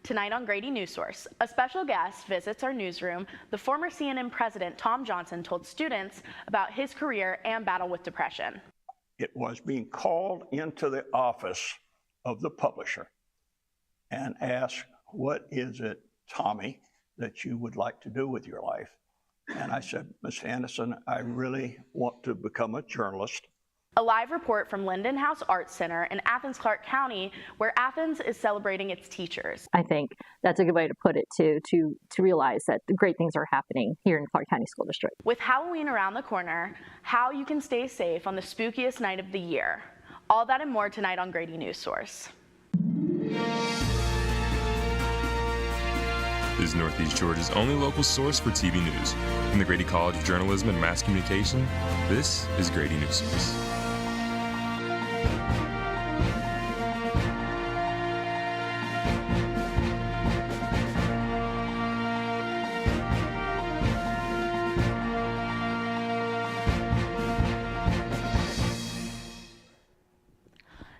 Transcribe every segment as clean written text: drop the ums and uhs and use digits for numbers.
Tonight on Grady Newsource, a special guest visits our newsroom. The former CNN president, Tom Johnson, told students about his career and battle with depression. It was being called into the office of the publisher and asked, "What is it, Tommy, that you would like to do with your life?" And I said, "Miss Anderson, I really want to become a journalist." A live report from Linden House Arts Center in Athens, Clarke County, where Athens is celebrating its teachers. I think that's a good way to put it, to realize that great things are happening here in Clarke County School District. With Halloween around the corner, how you can stay safe on the spookiest night of the year. All that and more tonight on Grady Newsource. This is Northeast Georgia's only local source for TV news. From the Grady College of Journalism and Mass Communication, this is Grady Newsource.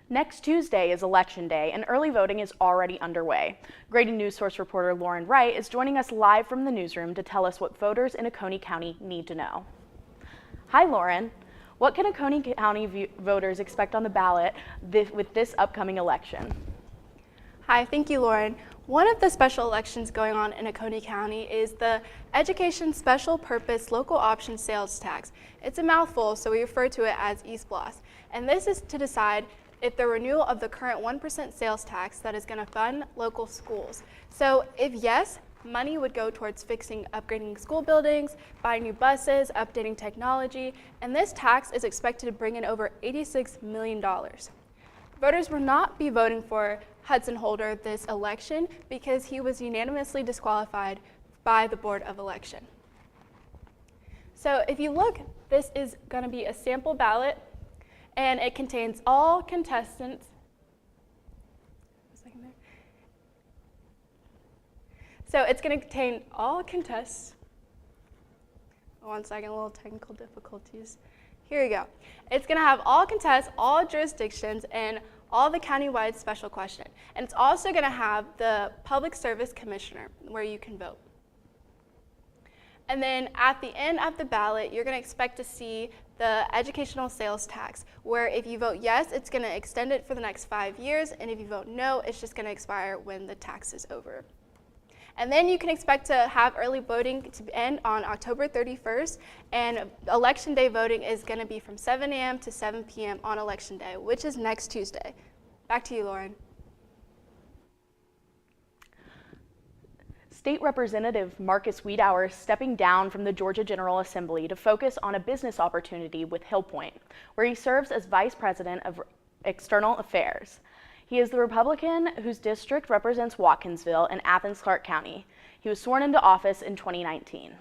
Next Tuesday is Election Day, and early voting is already underway. Grady Newsource reporter Lauren Wright is joining us live from the newsroom to tell us what voters in Oconee County need to know. Hi, Lauren. What can Oconee County voters expect on the ballot with this upcoming election? Hi, thank you, Lauren. One of the special elections going on in Oconee County is the Education Special Purpose Local Option Sales Tax. It's a mouthful, so we refer to it as ESPLOS. And this is to decide if the renewal of the current 1% sales tax that is going to fund local schools. So if yes, money would go towards fixing, upgrading school buildings, buying new buses, updating technology, and this tax is expected to bring in over $86 million. Voters will not be voting for Hudson Holder this election because he was unanimously disqualified by the Board of Election. So if you look, this is going to be a sample ballot, and it contains all contestants. So it's going to contain all contests. One second, a little technical difficulties. Here we go. It's going to have all contests, all jurisdictions, and all the countywide special question. And it's also going to have the Public Service Commissioner where you can vote. And then at the end of the ballot, you're going to expect to see the educational sales tax, where if you vote yes, it's going to extend it for the next 5 years, and if you vote no, it's just going to expire when the tax is over. And then you can expect to have early voting to end on October 31st, and Election Day voting is going to be from 7 a.m. to 7 p.m. on Election Day, which is next Tuesday. Back to you, Lauren. State Representative Marcus Wiedauer is stepping down from the Georgia General Assembly to focus on a business opportunity with Hillpoint, where he serves as Vice President of External Affairs. He is the Republican whose district represents Watkinsville in Athens, Clarke County. He was sworn into office in 2019.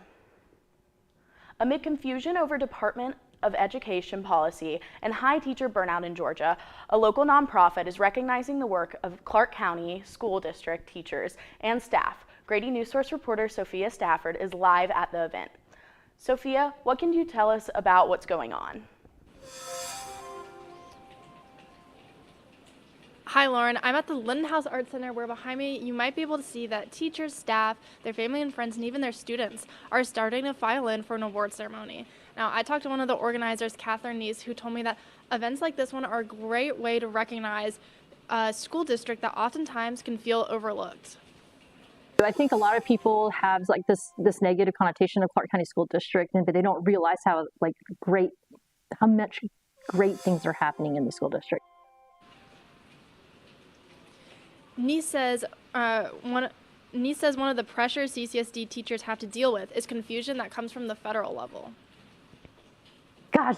Amid confusion over Department of Education policy and high teacher burnout in Georgia, a local nonprofit is recognizing the work of Clarke County School District teachers and staff. Grady Newsource reporter Sophia Stafford is live at the event. Sophia, what can you tell us about what's going on? Hi, Lauren. I'm at the Linden House Arts Center, where behind me you might be able to see that teachers, staff, their family and friends, and even their students are starting to file in for an award ceremony. Now, I talked to one of the organizers, Catherine Neese, who told me that events like this one are a great way to recognize a school district that oftentimes can feel overlooked. I think a lot of people have like this negative connotation of Clarke County School District, but they don't realize how much great things are happening in the school district. Neese says one of the pressures CCSD teachers have to deal with is confusion that comes from the federal level. Gosh,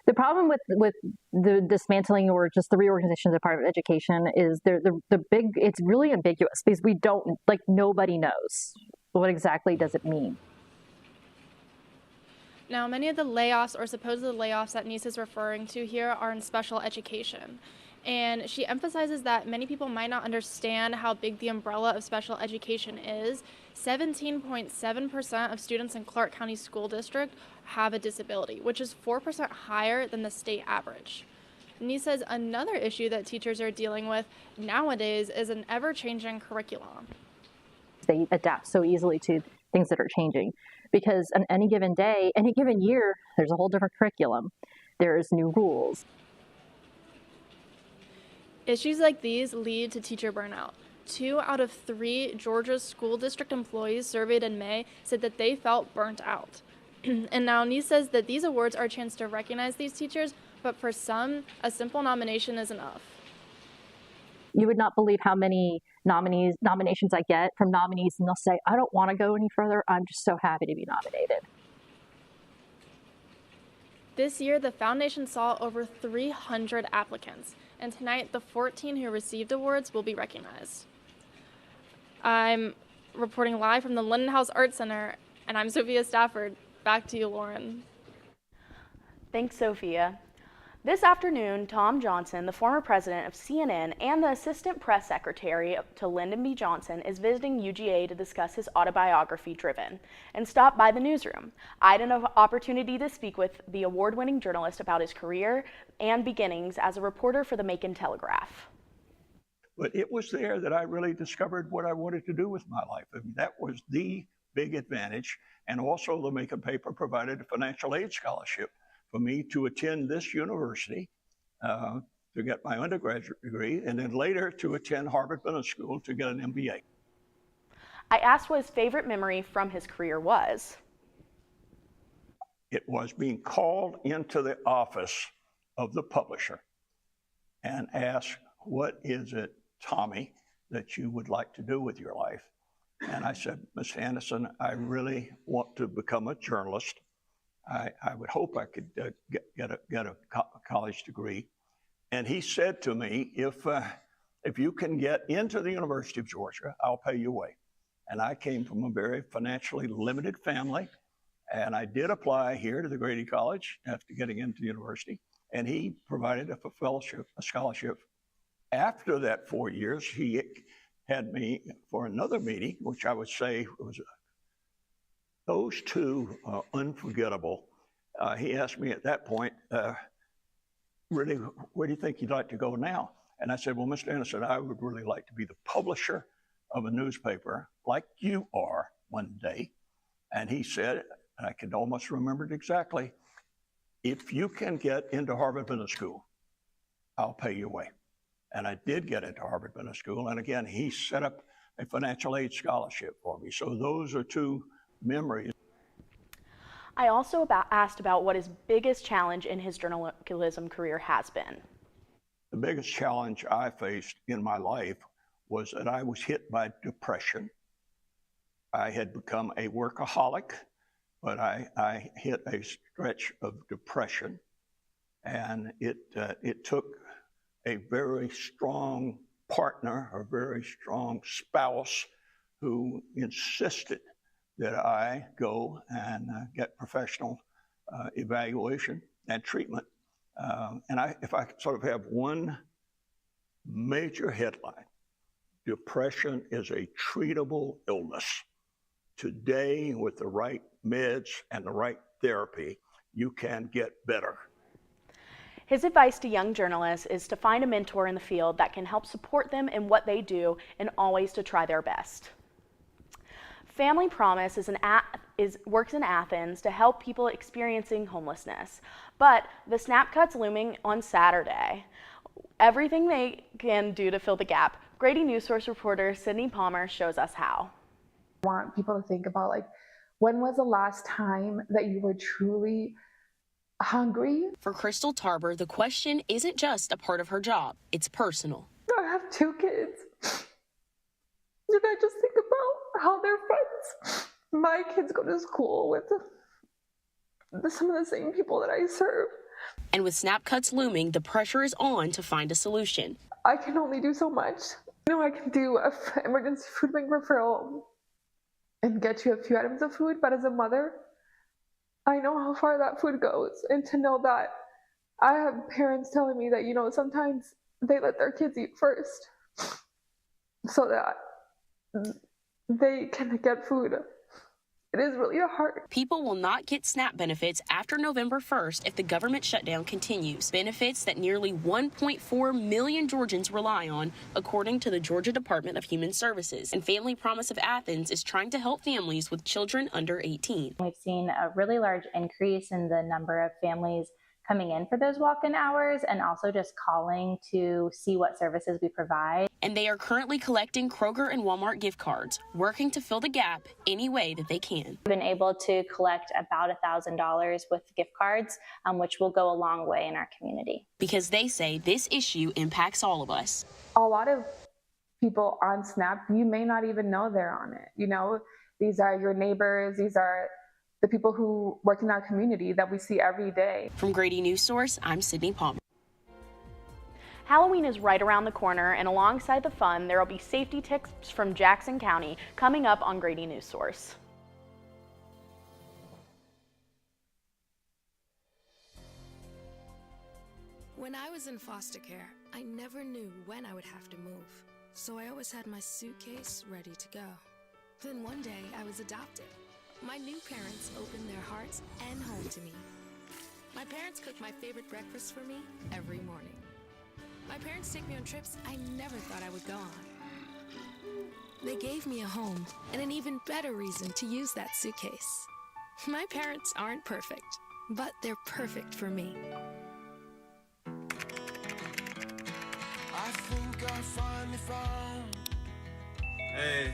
the problem with the dismantling or just the reorganization of the Department of Education is it's really ambiguous because we don't, nobody knows what exactly does it mean. Now, many of the layoffs or supposed layoffs that Neese is referring to here are in special education. And she emphasizes that many people might not understand how big the umbrella of special education is. 17.7% of students in Clarke County School District have a disability, which is 4% higher than the state average. And he says another issue that teachers are dealing with nowadays is an ever-changing curriculum. They adapt so easily to things that are changing because on any given day, any given year, there's a whole different curriculum. There's new rules. Issues like these lead to teacher burnout. 2 out of 3 Georgia school district employees surveyed in May said that they felt burnt out. And now Nice says that these awards are a chance to recognize these teachers, but for some, a simple nomination is enough. You would not believe how many nominations I get from nominees, and they'll say, I don't want to go any further. I'm just so happy to be nominated. This year, the foundation saw over 300 applicants, and tonight, the 14 who received awards will be recognized. I'm reporting live from the Linden House Art Center, and I'm Sophia Stafford. Back to you, Lauren. Thanks, Sophia. This afternoon, Tom Johnson, the former president of CNN and the assistant press secretary to Lyndon B. Johnson, is visiting UGA to discuss his autobiography, Driven, and stop by the newsroom. I had an opportunity to speak with the award-winning journalist about his career and beginnings as a reporter for the Macon Telegraph. But it was there that I really discovered what I wanted to do with my life. I mean, that was the big advantage. And also the Macon paper provided a financial aid scholarship for me to attend this university to get my undergraduate degree, and then later to attend Harvard Business School to get an MBA. I asked what his favorite memory from his career was. It was being called into the office of the publisher and asked, what is it, Tommy, that you would like to do with your life? And I said, Ms. Anderson, I really want to become a journalist. I would hope I could get a college degree. And he said to me, if you can get into the University of Georgia, I'll pay your way. And I came from a very financially limited family, and I did apply here to the Grady College after getting into the university, and he provided a scholarship. After that 4 years, he had me for another meeting, which I would say was those two are unforgettable. He asked me at that point, really, where do you think you'd like to go now? And I said, well, Mr. Anderson, I would really like to be the publisher of a newspaper like you are one day. And he said, and I can almost remember it exactly, if you can get into Harvard Business School, I'll pay your way. And I did get into Harvard Business School. And again, he set up a financial aid scholarship for me. So those are two memories. I also asked about what his biggest challenge in his journalism career has been. The biggest challenge I faced in my life was that I was hit by depression. I had become a workaholic, but I hit a stretch of depression. And it took a very strong partner, a very strong spouse who insisted that I go and get professional evaluation and treatment. And if I could sort of have one major headline, depression is a treatable illness. Today, with the right meds and the right therapy, you can get better. His advice to young journalists is to find a mentor in the field that can help support them in what they do and always to try their best. Family Promise works in Athens to help people experiencing homelessness, but the snap cut's looming on Saturday. Everything they can do to fill the gap. Grady Newsource reporter Sydney Palmer shows us how. I want people to think about, like, when was the last time that you were truly hungry? For Crystal Tarber, the question isn't just a part of her job, it's personal. I have 2 kids, and I just think about how their friends, my kids, go to school with some of the same people that I serve. And with snap cuts looming, the pressure is on to find a solution. I can only do so much. I can do an emergency food bank referral and get you a few items of food, but as a mother, I know how far that food goes. And to know that I have parents telling me that, sometimes they let their kids eat first so that they can get food. It is really hard. People will not get SNAP benefits after November 1st if the government shutdown continues. Benefits that nearly 1.4 million Georgians rely on, according to the Georgia Department of Human Services. And Family Promise of Athens is trying to help families with children under 18. We've seen a really large increase in the number of families coming in for those walk-in hours and also just calling to see what services we provide. And they are currently collecting Kroger and Walmart gift cards, working to fill the gap any way that they can. We've been able to collect about $1,000 with gift cards, which will go a long way in our community. Because they say this issue impacts all of us. A lot of people on SNAP, you may not even know they're on it. You know, these are your neighbors, these are the people who work in our community that we see every day. From Grady Newsource, I'm Sydney Palmer. Halloween is right around the corner, and alongside the fun, there will be safety tips from Jackson County coming up on Grady Newsource. When I was in foster care, I never knew when I would have to move, so I always had my suitcase ready to go. Then one day, I was adopted. My new parents opened their hearts and home to me. My parents cook my favorite breakfast for me every morning. My parents take me on trips I never thought I would go on. They gave me a home and an even better reason to use that suitcase. My parents aren't perfect, but they're perfect for me. I think I finally found. Hey,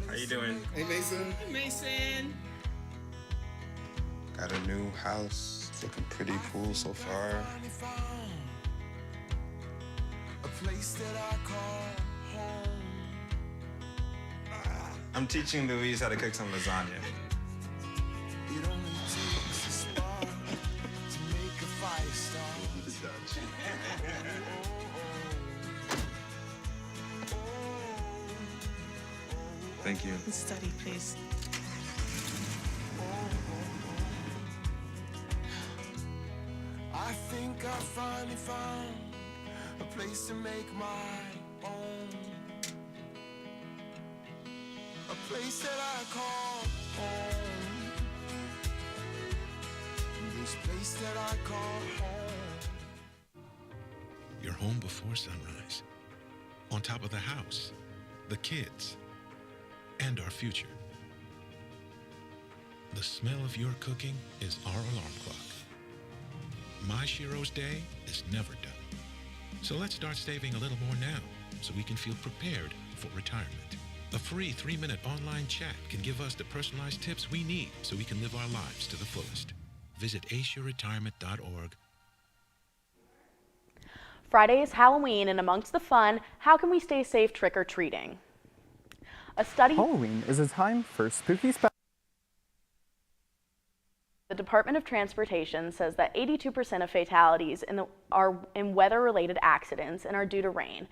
how you doing? Hey, Mason. Hey, Mason. Got a new house. It's looking pretty cool so far. A place that I call home. I'm teaching Louise how to cook some lasagna. It only takes a spark to make a fire start. Thank you. Study, please. I think I finally found a place to make my own. A place that I call home. This place that I call home. You're home before sunrise. On top of the house, the kids, and our future. The smell of your cooking is our alarm clock. My Shiro's day is never done. So let's start saving a little more now so we can feel prepared for retirement. A free 3-minute online chat can give us the personalized tips we need so we can live our lives to the fullest. Visit aceyourretirement.org. Friday is Halloween, and amongst the fun, how can we stay safe trick-or-treating? A study. Halloween is a time for spooky spectacles. The Department of Transportation says that 82% of fatalities are in weather-related accidents and are due to rain.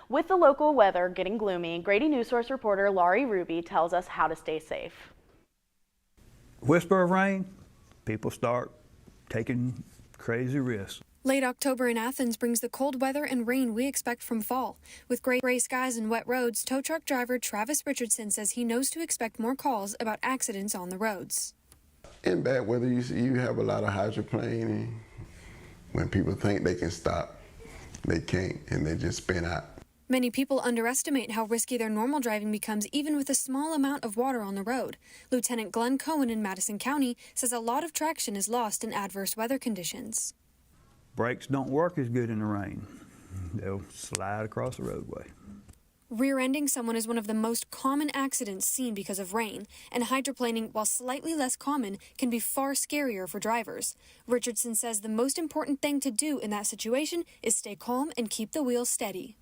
With the local weather getting gloomy, Grady Newsource reporter Laurie Ruby tells us how to stay safe. Whisper of rain, people start taking crazy risks. Late October in Athens brings the cold weather and rain we expect from fall. With gray skies and wet roads, tow truck driver Travis Richardson says he knows to expect more calls about accidents on the roads. In bad weather, you have a lot of hydroplaning. When people think they can stop, they can't, and they just spin out. Many people underestimate how risky their normal driving becomes even with a small amount of water on the road. Lieutenant Glenn Cohen in Madison County says a lot of traction is lost in adverse weather conditions. Brakes don't work as good in the rain. They'll slide across the roadway. Rear-ending someone is one of the most common accidents seen because of rain, and hydroplaning, while slightly less common, can be far scarier for drivers. Richardson says the most important thing to do in that situation is stay calm and keep the wheel steady.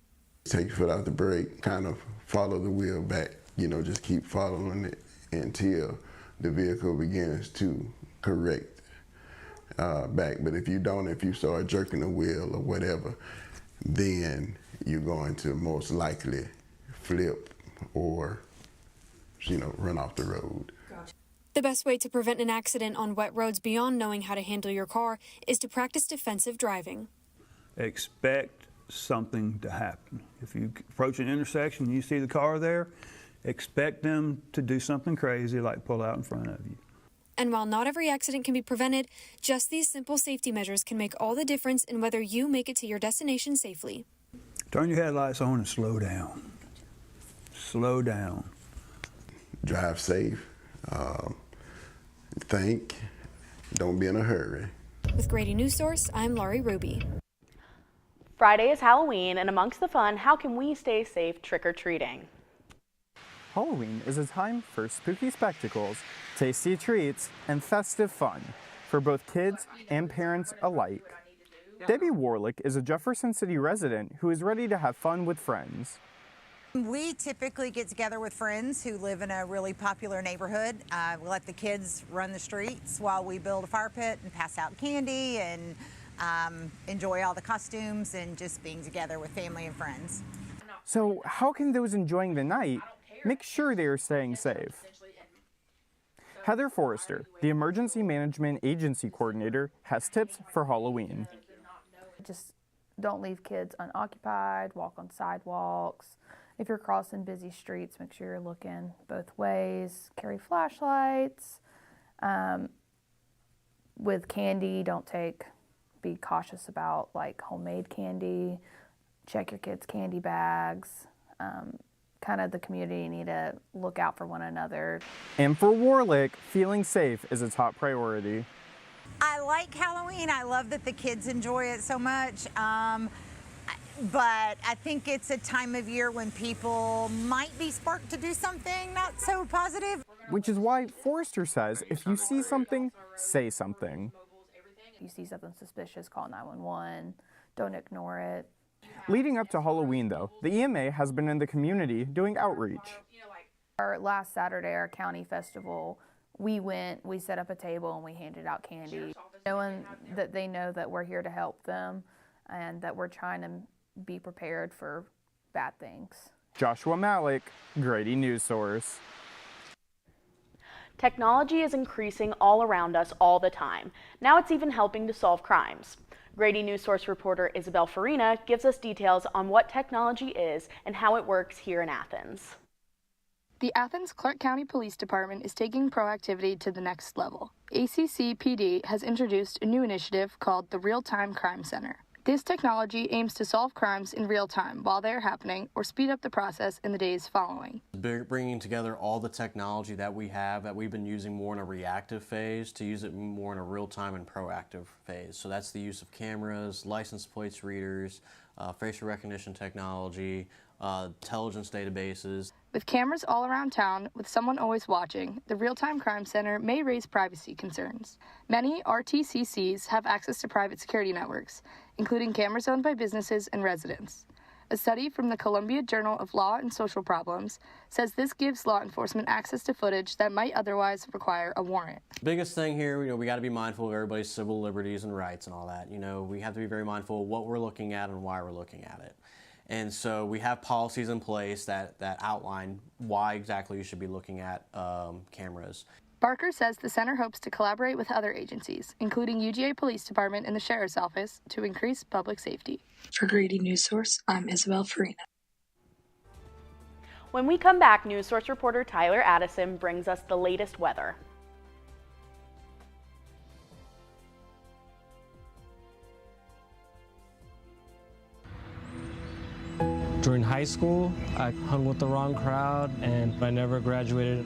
Take your foot off the brake, kind of follow the wheel back, just keep following it until the vehicle begins to correct back. But if you start jerking the wheel or whatever, then you're going to most likely flip or, run off the road. The best way to prevent an accident on wet roads beyond knowing how to handle your car is to practice defensive driving. Expect something to happen. If you approach an intersection and you see the car there, expect them to do something crazy like pull out in front of you. And while not every accident can be prevented, just these simple safety measures can make all the difference in whether you make it to your destination safely. Turn your headlights on and slow down. Slow down. Drive safe. Think. Don't be in a hurry. With Grady Newsource, I'm Laurie Ruby. Friday is Halloween, and amongst the fun, how can we stay safe trick-or-treating? Halloween is a time for spooky spectacles, tasty treats, and festive fun for both kids and parents alike. Debbie Warlick is a Jefferson City resident who is ready to have fun with friends. We typically get together with friends who live in a really popular neighborhood. We let the kids run the streets while we build a fire pit and pass out candy and enjoy all the costumes and just being together with family and friends. So how can those enjoying the night make sure they are staying safe? Heather Forrester, the Emergency Management Agency Coordinator, has tips for Halloween. Just don't leave kids unoccupied, walk on sidewalks. If you're crossing busy streets, make sure you're looking both ways. Carry flashlights. With candy, be cautious about like homemade candy. Check your kids' candy bags. Kind of the community need to look out for one another. And for Warlick, feeling safe is a top priority. I like Halloween. I love that the kids enjoy it so much. But I think it's a time of year when people might be sparked to do something not so positive. Which is why Forrester says if you see something, say something. If you see something suspicious, call 911. Don't ignore it. Leading up to Halloween, though, the EMA has been in the community doing outreach. Our last Saturday, our county festival, we set up a table and we handed out candy, knowing that they know that we're here to help them and that we're trying to be prepared for bad things. Joshua Malik, Grady Newsource. Technology is increasing all around us all the time. Now it's even helping to solve crimes. Grady Newsource reporter Isabel Farina gives us details on what technology is and how it works here in Athens. The Athens Clark County Police Department is taking proactivity to the next level. ACCPD has introduced a new initiative called the Real-Time Crime Center. This technology aims to solve crimes in real time while they are happening or speed up the process in the days following. Bringing together all the technology that we have that we've been using more in a reactive phase to use it more in a real-time and proactive phase. So that's the use of cameras, license plates readers, facial recognition technology, intelligence databases. With cameras all around town, with someone always watching, the Real-Time Crime Center may raise privacy concerns. Many RTCCs have access to private security networks, including cameras owned by businesses and residents. A study from the Columbia Journal of Law and Social Problems says this gives law enforcement access to footage that might otherwise require a warrant. Biggest thing here, we got to be mindful of everybody's civil liberties and rights and all that. We have to be very mindful of what we're looking at and why we're looking at it. And so we have policies in place that outline why exactly you should be looking at cameras. Barker says the center hopes to collaborate with other agencies, including UGA Police Department and the Sheriff's Office, to increase public safety. For Grady Newsource, I'm Isabel Farina. When we come back, News Source reporter Tyler Addison brings us the latest weather. During high school, I hung with the wrong crowd and I never graduated.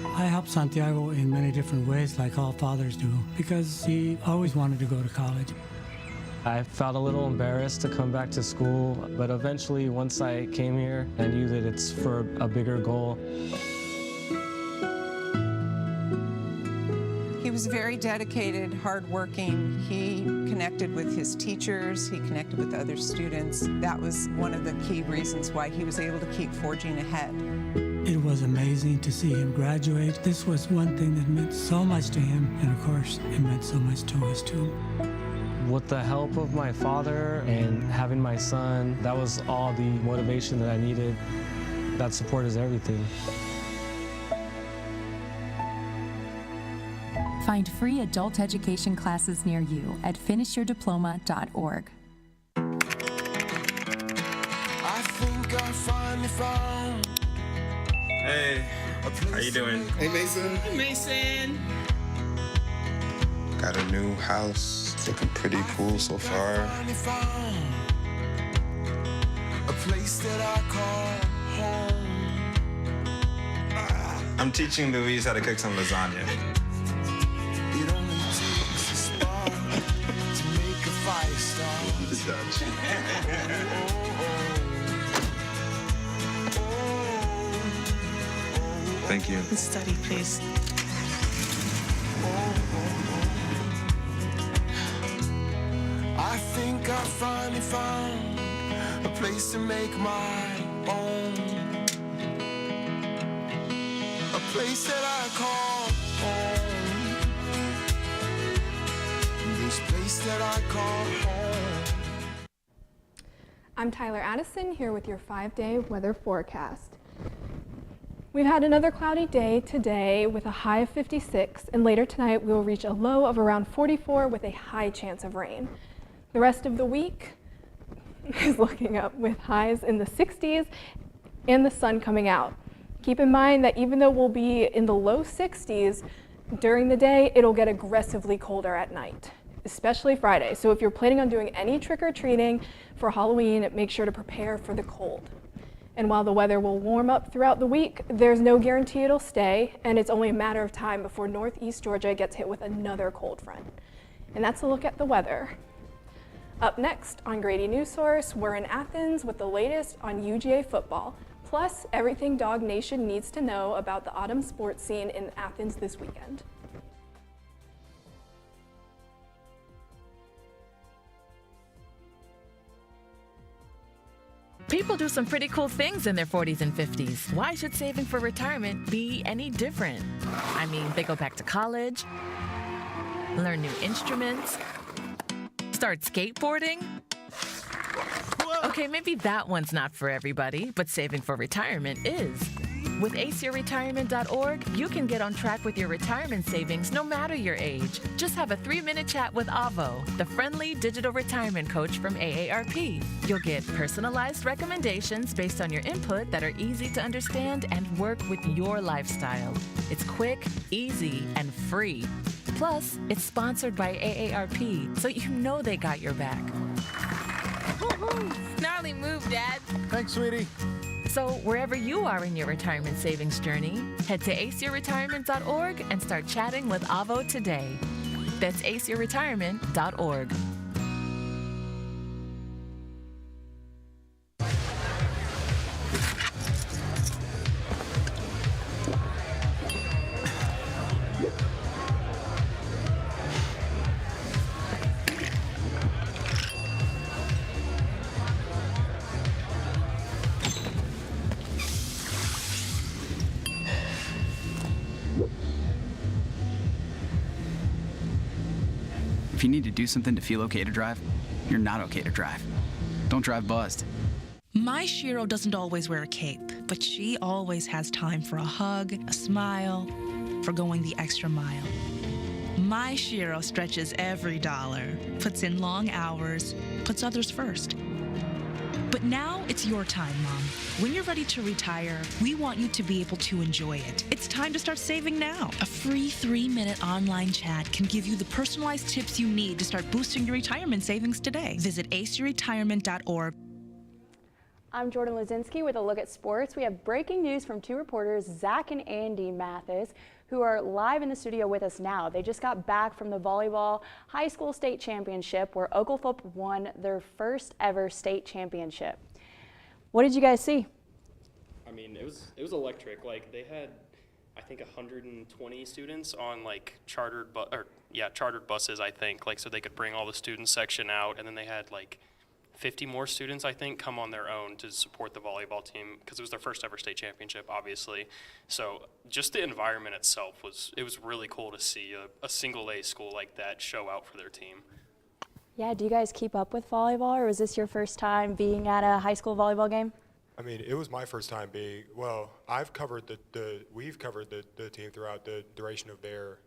I helped Santiago in many different ways, like all fathers do, because he always wanted to go to college. I felt a little embarrassed to come back to school, but eventually, once I came here, I knew that it's for a bigger goal. He was very dedicated, hardworking. He connected with his teachers. He connected with other students. That was one of the key reasons why he was able to keep forging ahead. It was amazing to see him graduate. This was one thing that meant so much to him, and of course, it meant so much to us too. With the help of my father and having my son, that was all the motivation that I needed. That support is everything. Find free adult education classes near you at finishyourdiploma.org. I think I finally found Hey, how you doing? Hey, Mason. Hey, Mason. Got a new house. It's looking pretty cool so far. A place that I call home. I'm teaching Louise how to cook some lasagna. It only takes a spark to make a fire start. Thank you. Study, please. I think I finally found a place to make my own. A place that I call home. This place that I call home. I'm Tyler Addison here with your 5-day weather forecast. We've had another cloudy day today with a high of 56, and later tonight we will reach a low of around 44 with a high chance of rain. The rest of the week is looking up with highs in the 60s and the sun coming out. Keep in mind that even though we'll be in the low 60s during the day, it'll get aggressively colder at night, especially Friday. So if you're planning on doing any trick-or-treating for Halloween, make sure to prepare for the cold. And while the weather will warm up throughout the week, there's no guarantee it'll stay, and it's only a matter of time before northeast Georgia gets hit with another cold front. And that's a look at the weather. Up next on Grady Newsource, we're in Athens with the latest on UGA football, plus everything Dog Nation needs to know about the autumn sports scene in Athens this weekend. People do some pretty cool things in their 40s and 50s. Why should saving for retirement be any different? I mean, they go back to college, learn new instruments, start skateboarding. Okay, maybe that one's not for everybody, but saving for retirement is. With aceyourretirement.org, you can get on track with your retirement savings no matter your age. Just have a 3-minute chat with Avo, the friendly digital retirement coach from AARP. You'll get personalized recommendations based on your input that are easy to understand and work with your lifestyle. It's quick, easy, and free. Plus, it's sponsored by AARP, so you know they got your back. Gnarly move, Dad. Thanks, sweetie. So wherever you are in your retirement savings journey, head to aceyourretirement.org and start chatting with Avo today. That's aceyourretirement.org. If you need to do something to feel okay to drive, you're not okay to drive. Don't drive buzzed. My Shiro doesn't always wear a cape, but she always has time for a hug, a smile, for going the extra mile. My Shiro stretches every dollar, puts in long hours, puts others first. But now it's your time, Mom. When you're ready to retire, we want you to be able to enjoy it. It's time to start saving now. A free 3-minute online chat can give you the personalized tips you need to start boosting your retirement savings today. Visit aceyourretirement.org. I'm Jordan Lazinski with a look at sports. We have breaking news from 2 reporters, Zach and Andy Mathis, who are live in the studio with us now. They just got back from the volleyball high school state championship where Oglethorpe won their first ever state championship. What did you guys see? I mean, it was electric. Like, they had, I think, 120 students on like chartered buses, I think, like, so they could bring all the student section out, and then they had like 50 more students, I think, come on their own to support the volleyball team because it was their first ever state championship, obviously. So just the environment itself was really cool to see a single A school like that show out for their team. Yeah, do you guys keep up with volleyball, or was this your first time being at a high school volleyball game? I mean, it was my first time being, well, we've covered the team throughout the duration of their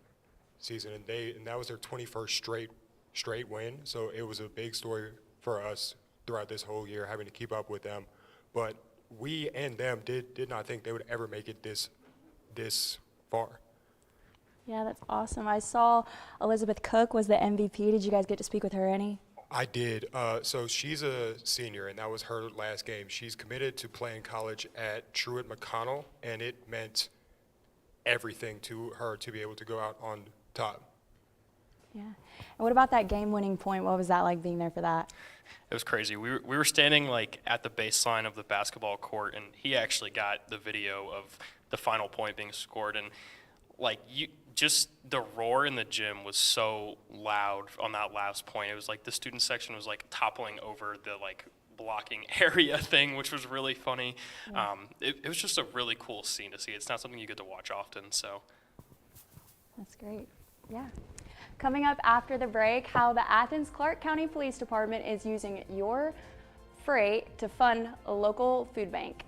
season, and that was their 21st straight win. So it was a big story for us throughout this whole year, having to keep up with them. But we and them did not think they would ever make it this far. Yeah, that's awesome. I saw Elizabeth Cook was the MVP. Did you guys get to speak with her any? I did. So she's a senior, and that was her last game. She's committed to playing college at Truett McConnell, and it meant everything to her to be able to go out on top. Yeah. And what about that game-winning point? What was that like being there for that? It was crazy. We were standing like at the baseline of the basketball court, and he actually got the video of the final point being scored, and like just the roar in the gym was so loud on that last point. It was like the student section was like toppling over the like blocking area thing, which was really funny. Yeah. It was just a really cool scene to see. It's not something you get to watch often, so. That's great. Yeah. Coming up after the break, how the Athens-Clarke County Police Department is using your freight to fund a local food bank.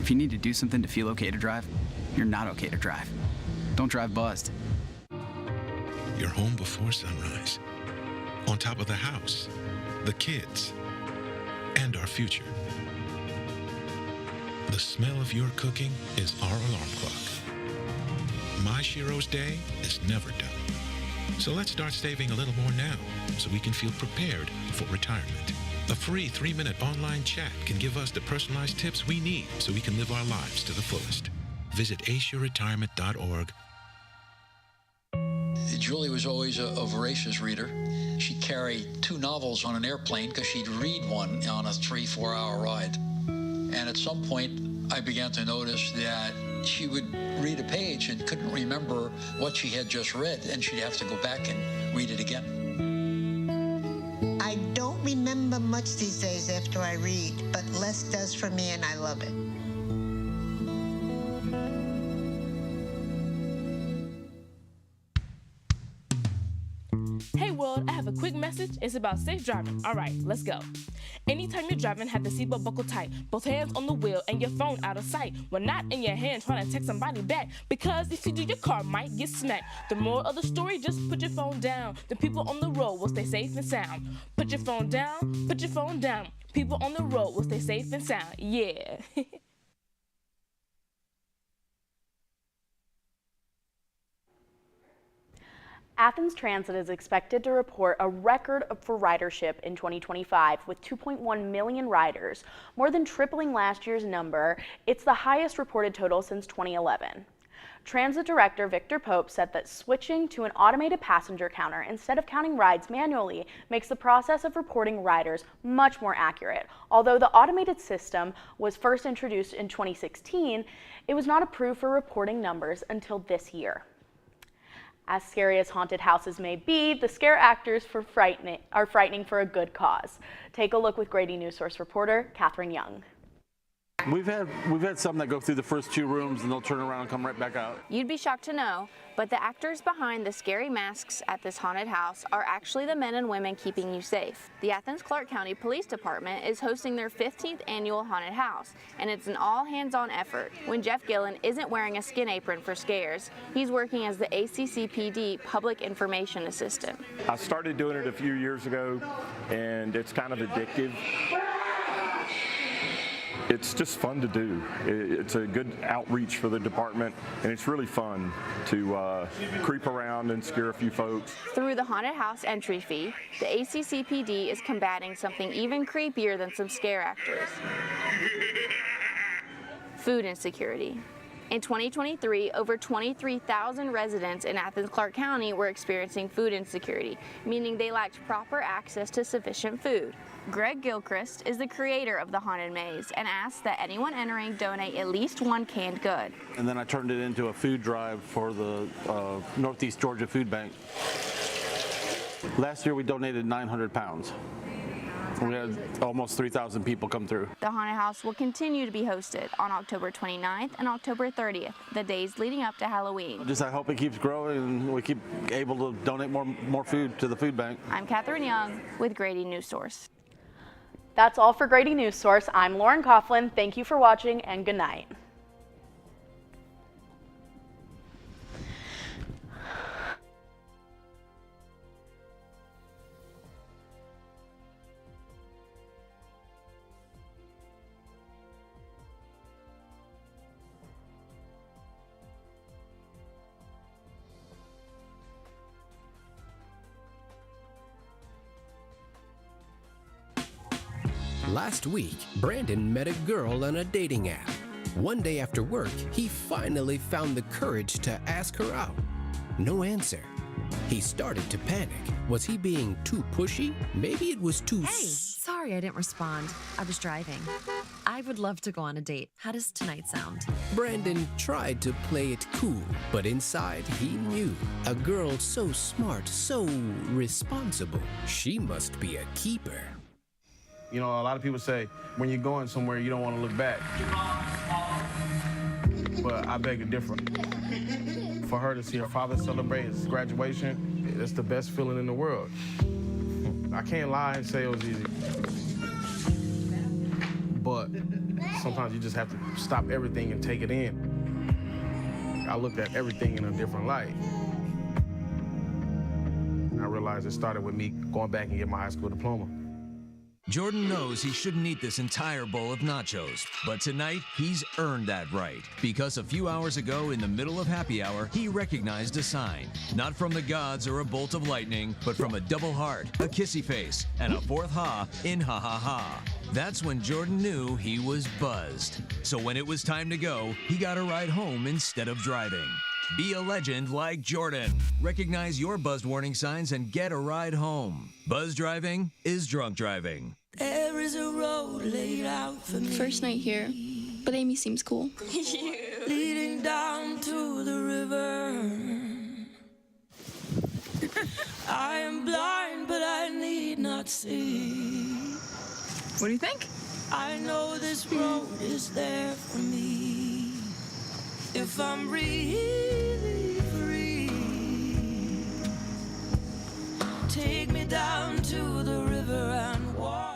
If you need to do something to feel okay to drive, you're not okay to drive. Don't drive buzzed. You're home before sunrise, on top of the house, the kids, and our future. The smell of your cooking is our alarm clock. My Shiro's day is never done. So let's start saving a little more now so we can feel prepared for retirement. A free 3-minute online chat can give us the personalized tips we need so we can live our lives to the fullest. Visit aceyourretirement.org. Julie was always a voracious reader. She'd carry 2 novels on an airplane because she'd read one on a 3-4 hour ride. And at some point, I began to notice that she would read a page and couldn't remember what she had just read, and she'd have to go back and read it again. I don't remember much these days after I read, but less does for me, and I love it. Hey world, I have a quick message. It's about safe driving. All right, let's go. Anytime you're driving, have the seatbelt buckled tight. Both hands on the wheel and your phone out of sight. When not in your hand, trying to text somebody back. Because if you do, your car might get smacked. The moral of the story, just put your phone down. The people on the road will stay safe and sound. Put your phone down, put your phone down. People on the road will stay safe and sound. Yeah. Athens Transit is expected to report a record for ridership in 2025 with 2.1 million riders, more than tripling last year's number. It's the highest reported total since 2011. Transit Director Victor Pope said that switching to an automated passenger counter instead of counting rides manually makes the process of reporting riders much more accurate. Although the automated system was first introduced in 2016, it was not approved for reporting numbers until this year. As scary as haunted houses may be, the scare actors are frightening for a good cause. Take a look with Grady Newsource reporter Catherine Young. We've had some that go through the first 2 rooms and they'll turn around and come right back out. You'd be shocked to know, but the actors behind the scary masks at this haunted house are actually the men and women keeping you safe. The Athens-Clarke County Police Department is hosting their 15th annual haunted house, and it's an all-hands-on effort. When Jeff Gillen isn't wearing a skin apron for scares, he's working as the ACCPD Public Information Assistant. I started doing it a few years ago, and it's kind of addictive. It's just fun to do. It's a good outreach for the department, and it's really fun to creep around and scare a few folks. Through the haunted house entry fee, the ACCPD is combating something even creepier than some scare actors: food insecurity. In 2023, over 23,000 residents in Athens-Clarke County were experiencing food insecurity, meaning they lacked proper access to sufficient food. Greg Gilchrist is the creator of the Haunted Maze and asks that anyone entering donate at least 1 canned good. And then I turned it into a food drive for the Northeast Georgia Food Bank. Last year we donated 900 pounds. We had almost 3,000 people come through. The haunted house will continue to be hosted on October 29th and October 30th, the days leading up to Halloween. Just I hope it keeps growing and we keep able to donate more food to the food bank. I'm Catherine Young with Grady Newsource. That's all for Grady Newsource. I'm Lauren Coughlin. Thank you for watching and good night. Last week, Brandon met a girl on a dating app. One day after work, he finally found the courage to ask her out. No answer. He started to panic. Was he being too pushy? Maybe it was too... Hey, sorry I didn't respond. I was driving. I would love to go on a date. How does tonight sound? Brandon tried to play it cool, but inside he knew. A girl so smart, so responsible. She must be a keeper. You know, a lot of people say, when you're going somewhere, you don't want to look back. But I beg to differ. For her to see her father celebrate his graduation, it's the best feeling in the world. I can't lie and say it was easy. But sometimes you just have to stop everything and take it in. I looked at everything in a different light. And I realized it started with me going back and getting my high school diploma. Jordan knows he shouldn't eat this entire bowl of nachos, but tonight he's earned that right. Because a few hours ago, in the middle of happy hour, he recognized a sign. Not from the gods or a bolt of lightning, but from a double heart, a kissy face, and a fourth ha in ha ha ha. That's when Jordan knew he was buzzed. So when it was time to go, he got a ride home instead of driving. Be a legend like Jordan. Recognize your buzzed warning signs and get a ride home. Buzz driving is drunk driving. There is a road laid out for me. First night here, but Amy seems cool. Leading down to the river. I am blind, but I need not see. What do you think? I know this road is there for me. If I'm really free, take me down to the river and walk.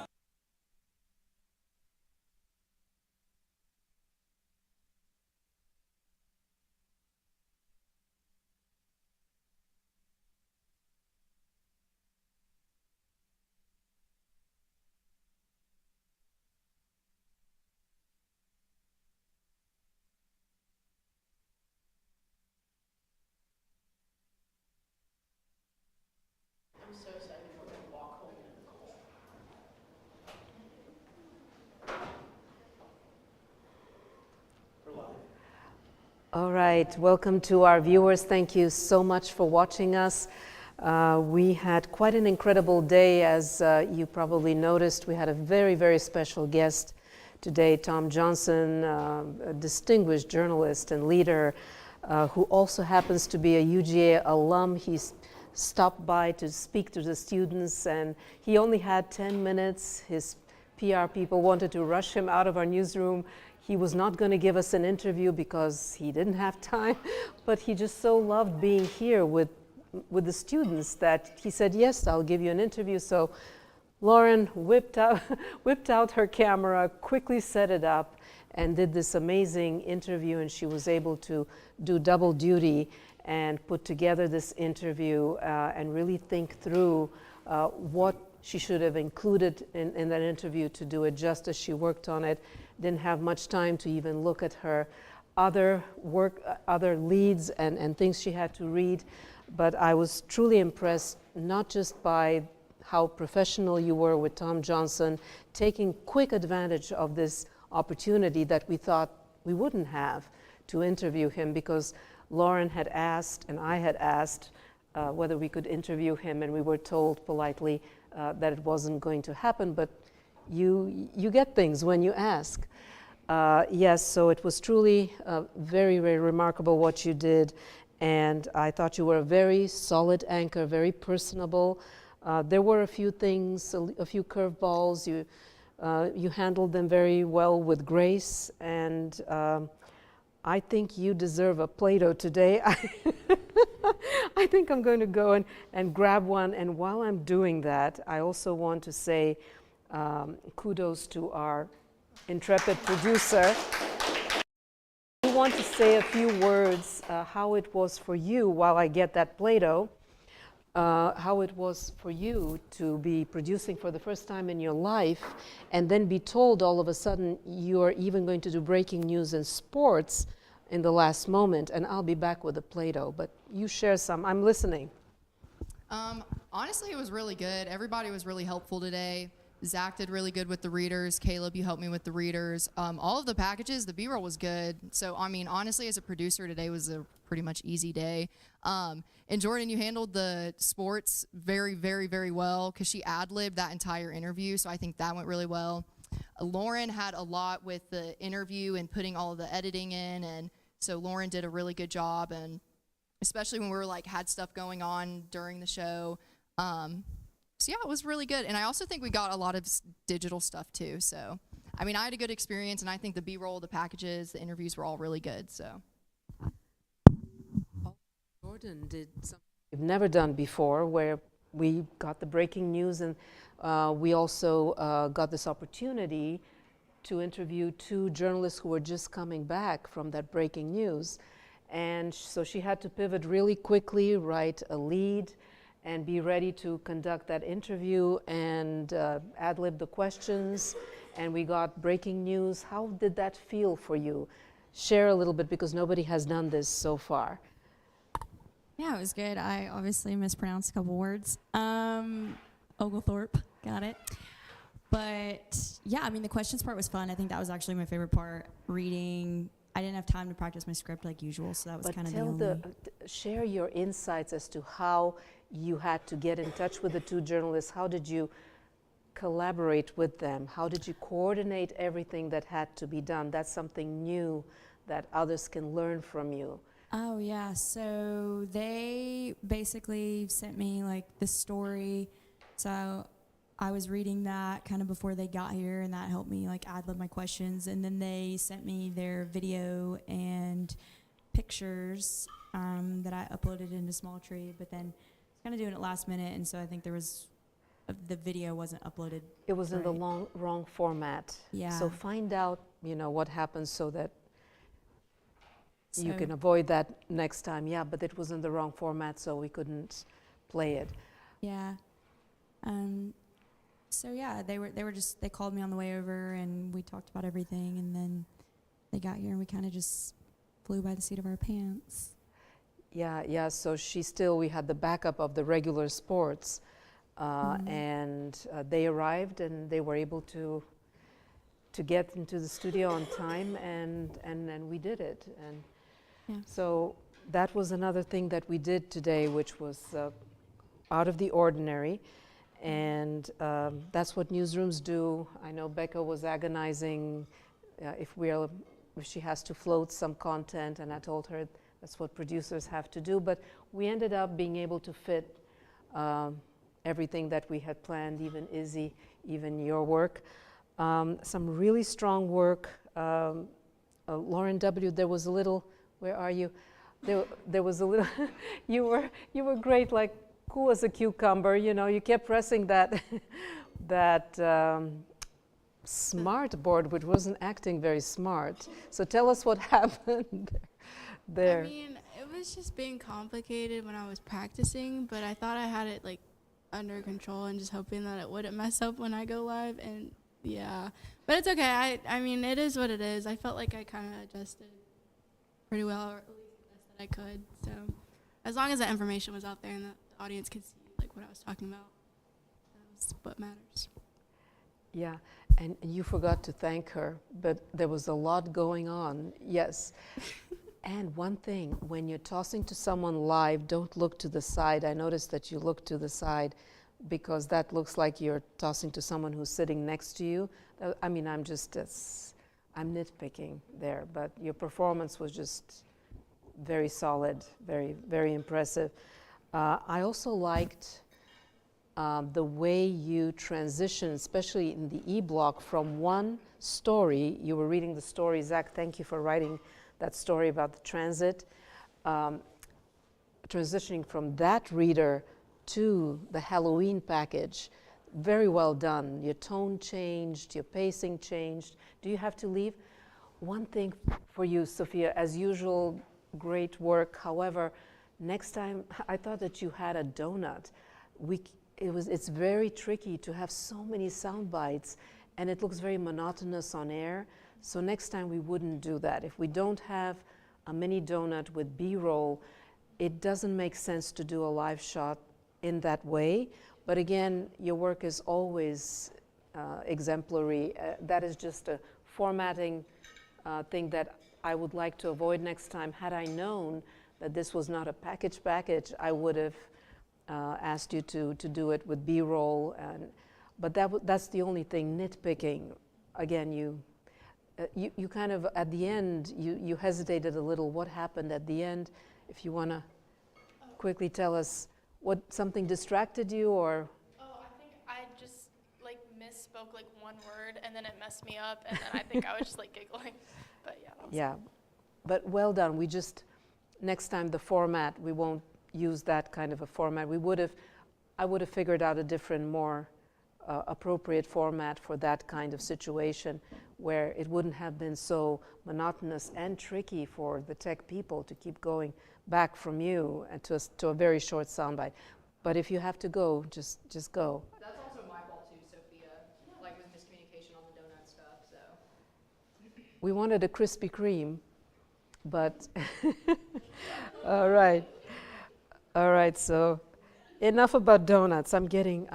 I'm so excited we're going to walk home in Nicole. All right, welcome to our viewers. Thank you so much for watching us. We had quite an incredible day, as you probably noticed. We had a very, very special guest today, Tom Johnson, a distinguished journalist and leader who also happens to be a UGA alum. He's stopped by to speak to the students, and he only had 10 minutes. His PR people wanted to rush him out of our newsroom. He was not going to give us an interview because he didn't have time, but he just so loved being here with the students that he said, yes, I'll give you an interview. So Lauren whipped out her camera, quickly set it up, and did this amazing interview, and she was able to do double duty and put together this interview and really think through what she should have included in that interview to do it justice. She worked on it, didn't have much time to even look at her other work, other leads and things she had to read. But I was truly impressed, not just by how professional you were with Tom Johnson, taking quick advantage of this opportunity that we thought we wouldn't have to interview him, because Lauren had asked and I had asked whether we could interview him, and we were told politely that it wasn't going to happen, but you get things when you ask. Yes, so it was truly very, very remarkable what you did, and I thought you were a very solid anchor, very personable, There were a few things, a few curveballs. You handled them very well with grace, and I think you deserve a Play-Doh today. I think I'm going to go and grab one, and while I'm doing that, I also want to say kudos to our intrepid producer. I want to say a few words how it was for you while I get that Play-Doh. How it was for you to be producing for the first time in your life and then be told all of a sudden you are even going to do breaking news and sports in the last moment, and I'll be back with a Play-Doh, but you share some. I'm listening. Honestly, it was really good. Everybody was really helpful today. Zach did really good with the readers. Caleb, you helped me with the readers. All of the packages, the B-roll was good. So, I mean, honestly, as a producer, today was a pretty much easy day. And Jordan, you handled the sports very, very, very well because she ad-libbed that entire interview. So I think that went really well. Lauren had a lot with the interview and putting all of the editing in. And so Lauren did a really good job. And especially when we were like had stuff going on during the show. So yeah, it was really good. And I also think we got a lot of digital stuff too. So, I mean, I had a good experience, and I think the B-roll, the packages, the interviews were all really good. So. Jordan did something we've never done before, where we got the breaking news, and we also got this opportunity to interview two journalists who were just coming back from that breaking news. And so she had to pivot really quickly, write a lead, and be ready to conduct that interview and ad-lib the questions. And we got breaking news. How did that feel for you? Share a little bit, because nobody has done this so far. Yeah, it was good. I obviously mispronounced a couple words. Oglethorpe, got it. But yeah, I mean, the questions part was fun. I think that was actually my favorite part. Reading, I didn't have time to practice my script like usual, so that was kind of the only. Share your insights as to how you had to get in touch with the two journalists. How did you collaborate with them? How did you coordinate everything that had to be done? That's something new that others can learn from you. Oh yeah, so they basically sent me like the story. So I was reading that kind of before they got here, and that helped me like ad-lib my questions. And then they sent me their video and pictures that I uploaded into Small Tree, but then kind of doing it last minute, and so I think there was the video wasn't uploaded. It was in the wrong format. Yeah. So find out, what happens so that you can avoid that next time. Yeah, but it was in the wrong format, so we couldn't play it. Yeah. So yeah, they called me on the way over, and we talked about everything, and then they got here, and we kind of just flew by the seat of our pants. Yeah, so we had the backup of the regular sports, and they arrived, and they were able to get into the studio on time, and we did it. And so that was another thing that we did today, which was out of the ordinary, and that's what newsrooms do. I know Becca was agonizing if she has to float some content, and I told her that's what producers have to do, but we ended up being able to fit everything that we had planned, even Izzy, even your work. Some really strong work. Lauren W., there was a little, where are you? There was a little, you were great, like cool as a cucumber, you kept pressing that smart board, which wasn't acting very smart. So tell us what happened there. I mean, it was just being complicated when I was practicing, but I thought I had it like under control and just hoping that it wouldn't mess up when I go live, and yeah. But it's okay. I mean, it is what it is. I felt like I kind of adjusted pretty well, or at least the best that I could. So as long as that information was out there and the audience could see like what I was talking about, that's what matters. Yeah, and you forgot to thank her, but there was a lot going on, yes. And one thing, when you're tossing to someone live, don't look to the side. I noticed that you look to the side because that looks like you're tossing to someone who's sitting next to you. I mean, I'm nitpicking there, but your performance was just very solid, very, very impressive. I also liked the way you transition, especially in the e-block, from one story, you were reading the story, Zach, thank you for writing that story about the transit, transitioning from that reader to the Halloween package, very well done. Your tone changed, your pacing changed. Do you have to leave? One thing for you, Sophia, as usual, great work. However, next time, I thought that you had a donut. It's very tricky to have so many sound bites, and it looks very monotonous on air. So next time we wouldn't do that. If we don't have a mini donut with B-roll, it doesn't make sense to do a live shot in that way. But again, your work is always exemplary. That is just a formatting thing that I would like to avoid next time. Had I known that this was not a package, I would have asked you to do it with B-roll. But that's the only thing, nitpicking. Again, you kind of, at the end, you hesitated a little. What happened at the end? If you want to quickly tell us what, something distracted you, or? Oh, I think I just like misspoke like one word and then it messed me up, and then I think I was just like giggling. But yeah. Yeah, but well done. We just, next time the format, we won't use that kind of a format. I would have figured out a different, more appropriate format for that kind of situation, where it wouldn't have been so monotonous and tricky for the tech people to keep going back from you and to a very short soundbite. But if you have to go, just go. That's also my fault too, Sophia, like with miscommunication on the donut stuff, so. We wanted a Krispy Kreme, but all right. All right, so enough about donuts. I'm getting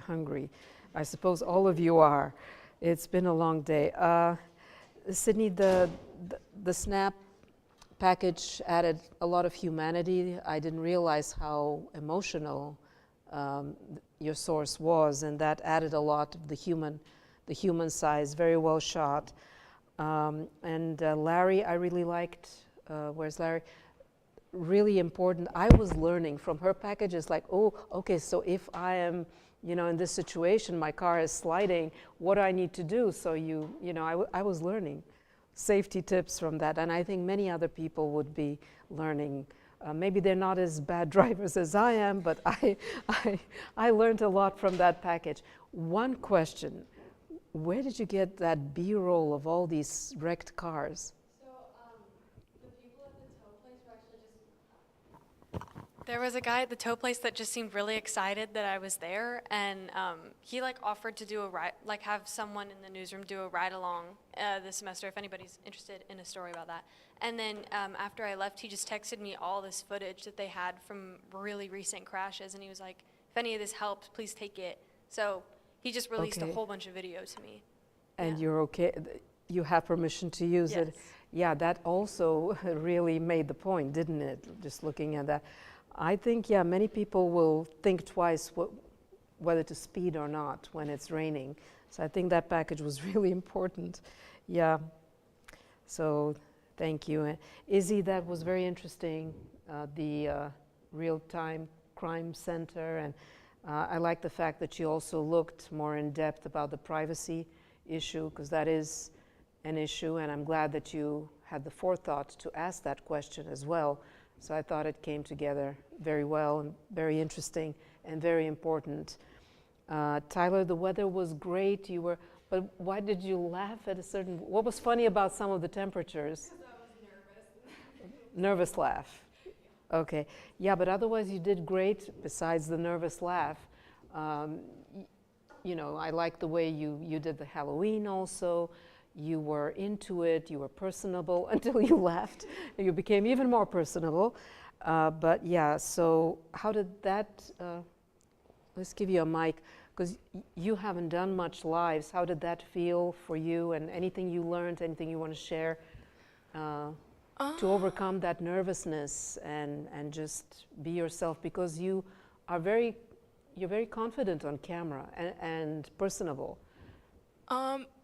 hungry. I suppose all of you are. It's been a long day. Sydney, the Snap package added a lot of humanity. I didn't realize how emotional your source was, and that added a lot of the human size. Very well shot. And Larry, I really liked. Where's Larry? Really important. I was learning from her package. It's like, oh, okay, so if I am, in this situation, my car is sliding, what do I need to do? So I was learning safety tips from that, and I think many other people would be learning. Maybe they're not as bad drivers as I am, but I learned a lot from that package. One question, where did you get that B-roll of all these wrecked cars? There was a guy at the tow place that just seemed really excited that I was there, and he offered to do a ride, have someone in the newsroom do a ride along this semester if anybody's interested in a story about that. And then after I left, he just texted me all this footage that they had from really recent crashes, and he was like, if any of this helps, please take it. So he just released a whole bunch of video to me. And you're okay, you have permission to use it. Yeah, that also really made the point, didn't it? Just looking at that. I think, many people will think twice whether to speed or not when it's raining. So I think that package was really important. Yeah. So thank you. Izzy, that was very interesting, the real-time crime center. And I like the fact that you also looked more in depth about the privacy issue, because that is an issue. And I'm glad that you had the forethought to ask that question as well. So I thought it came together very well and very interesting and very important. Tyler, the weather was great. But why did you laugh at what was funny about some of the temperatures? Because I was nervous. Nervous laugh. Okay. Yeah, but otherwise you did great besides the nervous laugh. I like the way you did the Halloween also. You were into it, you were personable until you left. You became even more personable. But yeah, so how did that, let's give you a mic, because you haven't done much lives. How did that feel for you, and anything you learned, anything you want to share to overcome that nervousness and just be yourself, because you're very confident on camera and personable.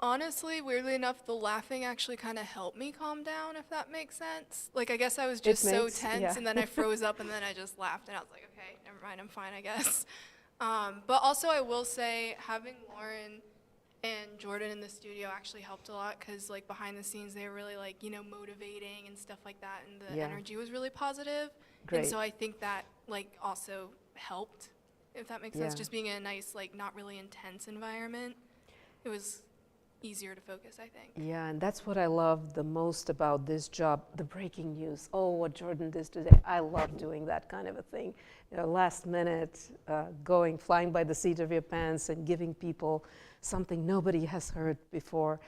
Honestly, weirdly enough, the laughing actually kind of helped me calm down, if that makes sense. I guess I was just so tense, and then I froze up, and then I just laughed, and I was like, okay, never mind, I'm fine, I guess. But also I will say having Lauren and Jordan in the studio actually helped a lot because like behind the scenes they were really like, you know, motivating and stuff like that, and the Yeah. energy was really positive. Great. And so I think that like also helped, if that makes sense, Yeah. just being in a nice, like not really intense environment. It was easier to focus, I think. Yeah, and that's what I love the most about this job, the breaking news. Oh, what Jordan did today. I love doing that kind of a thing. You know, last minute, flying by the seat of your pants and giving people something nobody has heard before.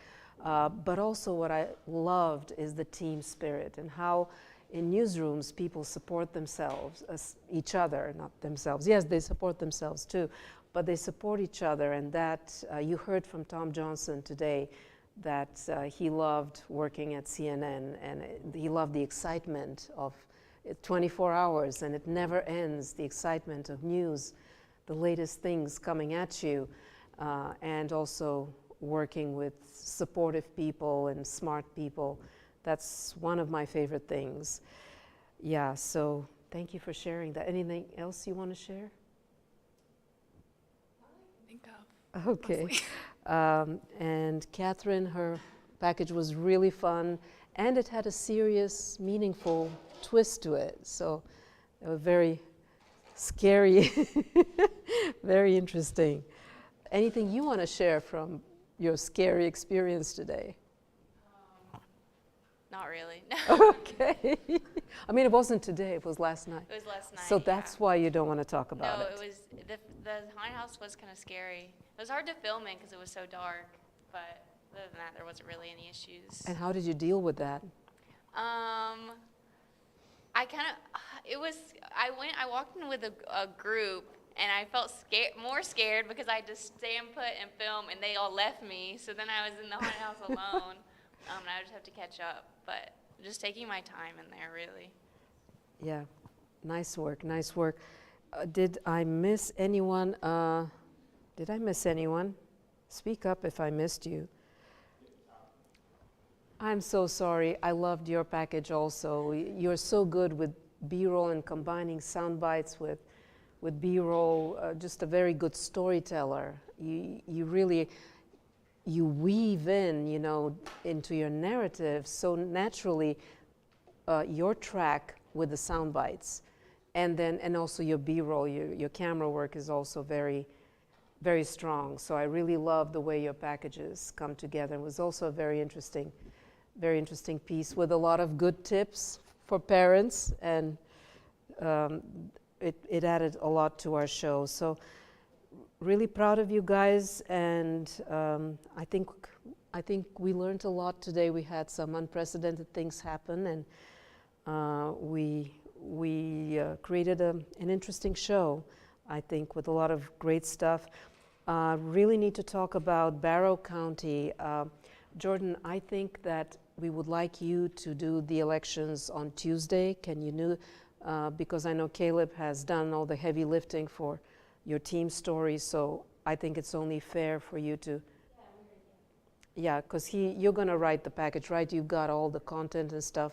But also what I loved is the team spirit and how in newsrooms people support themselves, each other, not themselves. Yes, they support themselves too, but they support each other, and that you heard from Tom Johnson today that he loved working at CNN, and he loved the excitement of 24 hours, and it never ends, the excitement of news, the latest things coming at you, and also working with supportive people and smart people. That's one of my favorite things. Yeah, so thank you for sharing that. Anything else you want to share? Think of. Okay. And Catherine, her package was really fun, and it had a serious, meaningful twist to it. So it was very scary, very interesting. Anything you want to share from your scary experience today? Not really. Okay. I mean, it wasn't today, it was last night. It was last night. So that's why you don't want to talk about no, it. it was the haunted house was kind of scary. It was hard to film in because it was so dark, but other than that, there wasn't really any issues. And how did you deal with that? I kind of, I walked in with a group, and I felt more scared because I had to stay and put and film, and they all left me. So then I was in the haunted house alone, and I just have to catch up. But just taking my time in there, really. Yeah, nice work, nice work. Did I miss anyone? Did I miss anyone? Speak up if I missed you. I'm so sorry. I loved your package also. You're so good with B-roll and combining sound bites with B-roll. Just a very good storyteller. You really, you weave in, you know, into your narrative so naturally your track with the sound bites, and also your B-roll. Your camera work is also very, very strong. So I really love the way your packages come together. It was also a very interesting piece with a lot of good tips for parents, and it added a lot to our show. So really proud of you guys, and I think we learned a lot today. We had some unprecedented things happen, and we created an interesting show, I think, with a lot of great stuff. Really need to talk about Barrow County. Jordan, I think that we would like you to do the elections on Tuesday. Can you because I know Caleb has done all the heavy lifting for your team story, so I think it's only fair for you to. Yeah, because you're going to write the package, right? You've got all the content and stuff.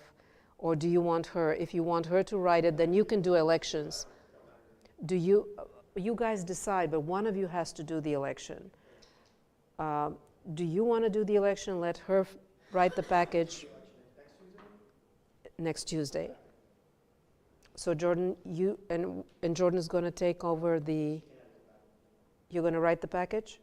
Or do you want her, if you want her to write it, then you can do elections. Do you guys decide, but one of you has to do the election. Do you want to do the election? Let her write the package next Tuesday. So Jordan, you and Jordan is going to take over the. You're going to write the package?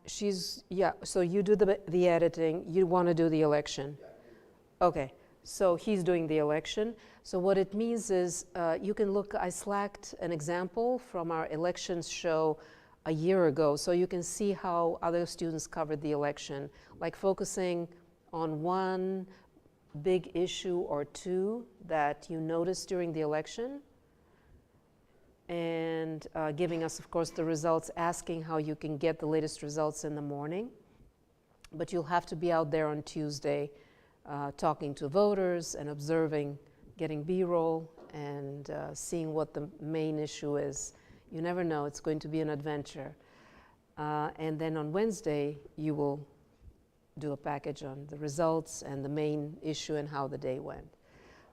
So you do the editing, you want to do the election. Okay, so he's doing the election. So what it means is you can look, I slacked an example from our elections show a year ago, so you can see how other students covered the election, like focusing on one big issue or two that you noticed during the election, and giving us, of course, the results, asking how you can get the latest results in the morning. But you'll have to be out there on Tuesday talking to voters and observing, getting B-roll, and seeing what the main issue is. You never know, it's going to be an adventure. And then on Wednesday, you will do a package on the results and the main issue and how the day went.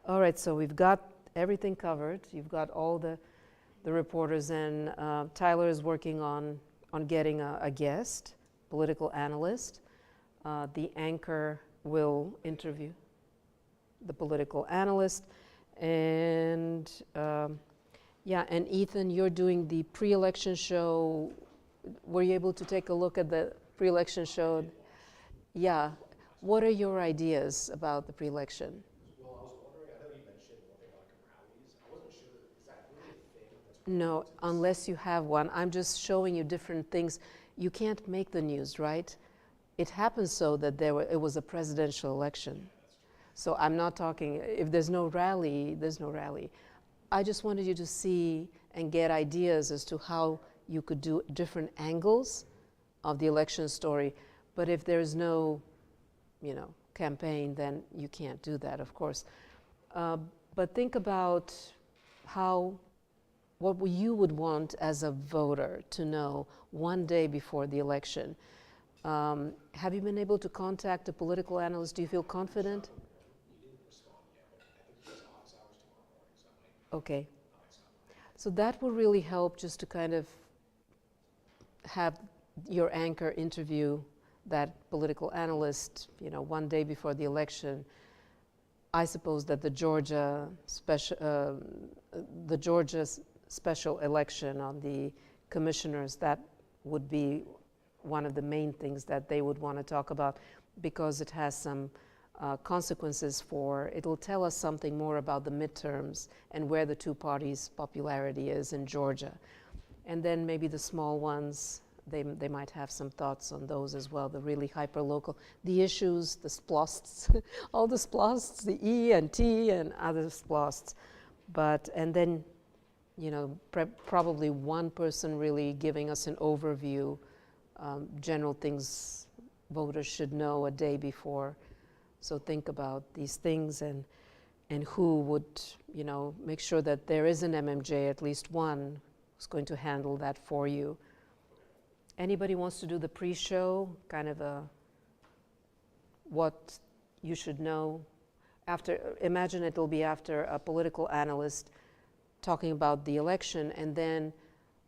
All right, so we've got everything covered. You've got all the reporters, and Tyler is working on getting a guest, political analyst. The anchor will interview the political analyst, and yeah, and Ethan, you're doing the pre-election show. Were you able to take a look at the pre-election show? Yeah. What are your ideas about the pre-election? Well, I was wondering, I know you mentioned one thing about like rallies. I wasn't sure, is that really a thing that's No, unless you have one. I'm just showing you different things. You can't make the news, right? It happens so that it was a presidential election. So I'm not talking, if there's no rally, there's no rally. I just wanted you to see and get ideas as to how you could do different angles of the election story. But if there's no, campaign, then you can't do that, of course. But think about what you would want as a voter to know one day before the election. Have you been able to contact a political analyst? Do you feel confident? You didn't respond yet, but I think he has office hours tomorrow morning, so I might. Okay. So that will really help, just to kind of have your anchor interview that political analyst, one day before the election. I suppose that the Georgia special election on the commissioners, that would be one of the main things that they would want to talk about, because it has some consequences it'll tell us something more about the midterms and where the two parties' popularity is in Georgia. And then maybe the small ones, they might have some thoughts on those as well, the really hyper-local, the issues, the splosts, all the splosts, the E and T and other splosts. And then, probably one person really giving us an overview, general things voters should know a day before. So think about these things and who would, make sure that there is an MMJ, at least one, who's going to handle that for you. Anybody wants to do the pre-show, kind of what you should know? Imagine it'll be after a political analyst talking about the election, and then,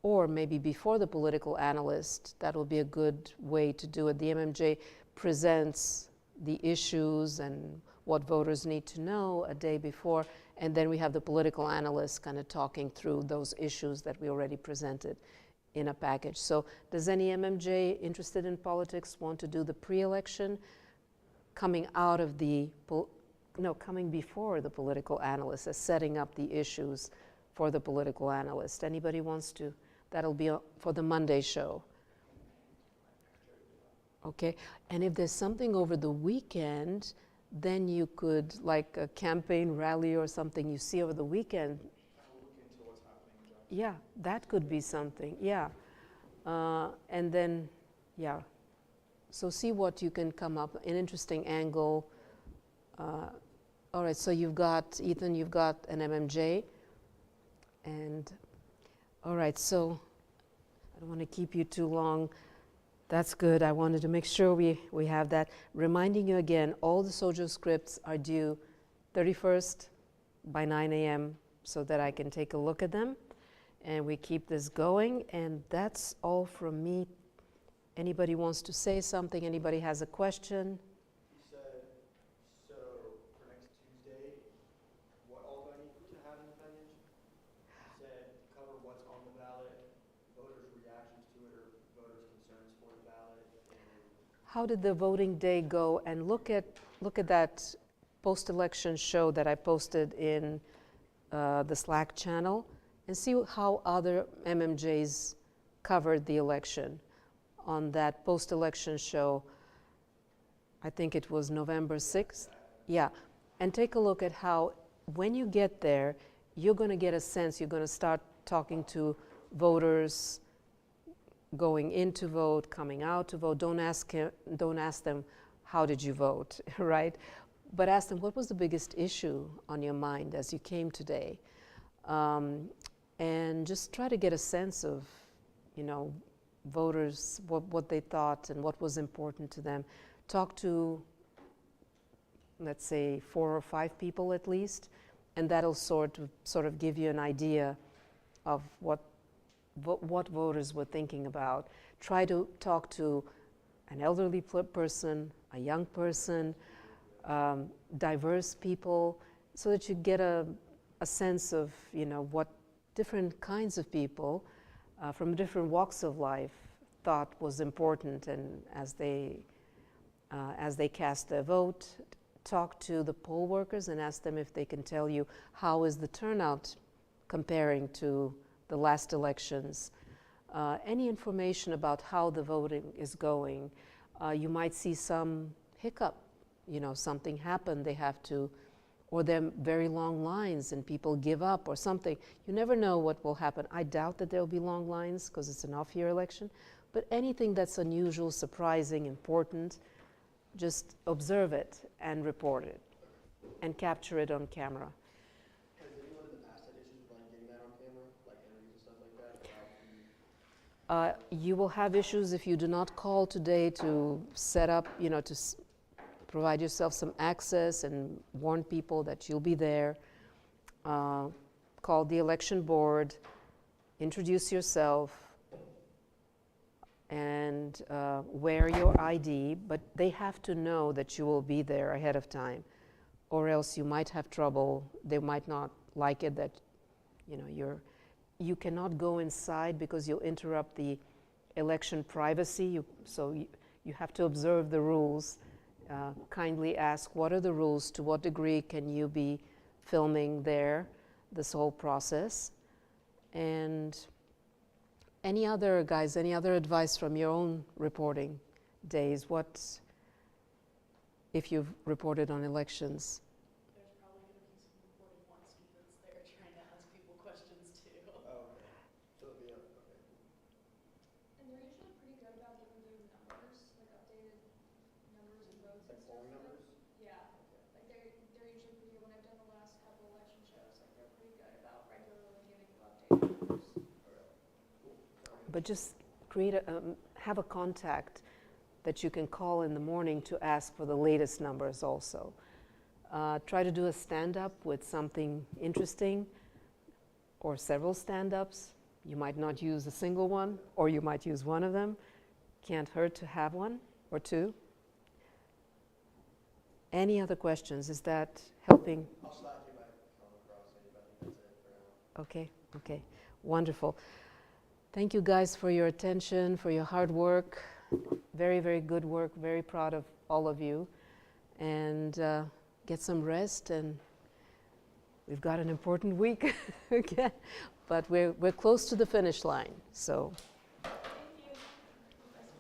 or maybe before the political analyst. That will be a good way to do it. The MMJ presents the issues and what voters need to know a day before, and then we have the political analyst kind of talking through those issues that we already presented in a package. So does any MMJ interested in politics want to do the pre-election coming before the political analyst, as setting up the issues for the political analyst? Anybody wants to? That'll be for the Monday show. Okay, and if there's something over the weekend, then you could, like a campaign rally or something you see over the weekend. Yeah, that could be something, yeah. And then, yeah. So see what you can come up, an interesting angle. All right, so Ethan, you've got an MMJ. And, all right, so I don't want to keep you too long. That's good. I wanted to make sure we have that. Reminding you again, all the Sojo scripts are due 31st by 9 a.m. so that I can take a look at them. And we keep this going. And that's all from me. Anybody wants to say something? Anybody has a question? You said, so for next Tuesday, what all do I need to have in the package? You said cover what's on the ballot, voters' reactions to it, or voters' concerns for the ballot. How did the voting day go? And look at that post-election show that I posted in the Slack channel, and see how other MMJs covered the election on that post-election show. I think it was November 6th. Yeah, and take a look at how, when you get there, you're going to get a sense, you're going to start talking to voters going in to vote, coming out to vote. Don't ask them, how did you vote, right? But ask them, what was the biggest issue on your mind as you came today? And just try to get a sense of, voters, what they thought and what was important to them. talk to, let's say, 4 or 5 people at least, and that'll sort of give you an idea of what voters were thinking about. Try to talk to an elderly person, a young person, diverse people, so that you get a sense of, what different kinds of people from different walks of life thought was important, and as they cast their vote. Talk to the poll workers and ask them if they can tell you how is the turnout comparing to the last elections. Any information about how the voting is going. You might see some hiccup, something happened, they have to, or there are very long lines and people give up or something. You never know what will happen. I doubt that there will be long lines because it's an off-year election, but anything that's unusual, surprising, important, just observe it and report it and capture it on camera. Has anyone in the past had issues with getting that on camera, like interviews and stuff like that? You will have issues if you do not call today to set up, to provide yourself some access and warn people that you'll be there. Call the election board, introduce yourself, and wear your ID, but they have to know that you will be there ahead of time, or else you might have trouble. They might not like it that you cannot go inside because you'll interrupt the election privacy. So you have to observe the rules. Kindly ask, what are the rules? To what degree can you be filming there, this whole process? And any other advice from your own reporting days? What, if you've reported on elections? There's probably going to be some reporting want students there trying to ask people questions too. Oh, okay. So it'll be okay. And they're usually pretty good about giving you numbers, like updated numbers and votes and stuff. Polling numbers? Yeah. Like they're usually pretty good. When I've done the last couple election shows, like they're pretty good about regularly giving you updated numbers. But just have a contact that you can call in the morning to ask for the latest numbers also. Try to do a stand-up with something interesting, or several stand-ups. You might not use a single one, or you might use one of them. Can't hurt to have one or two. Any other questions? Is that helping? I'll slide you back across anybody. That's it for now. Okay, wonderful. Thank you guys for your attention, for your hard work. Very, very good work. Very proud of all of you. And get some rest, and we've got an important week again, but we're close to the finish line. So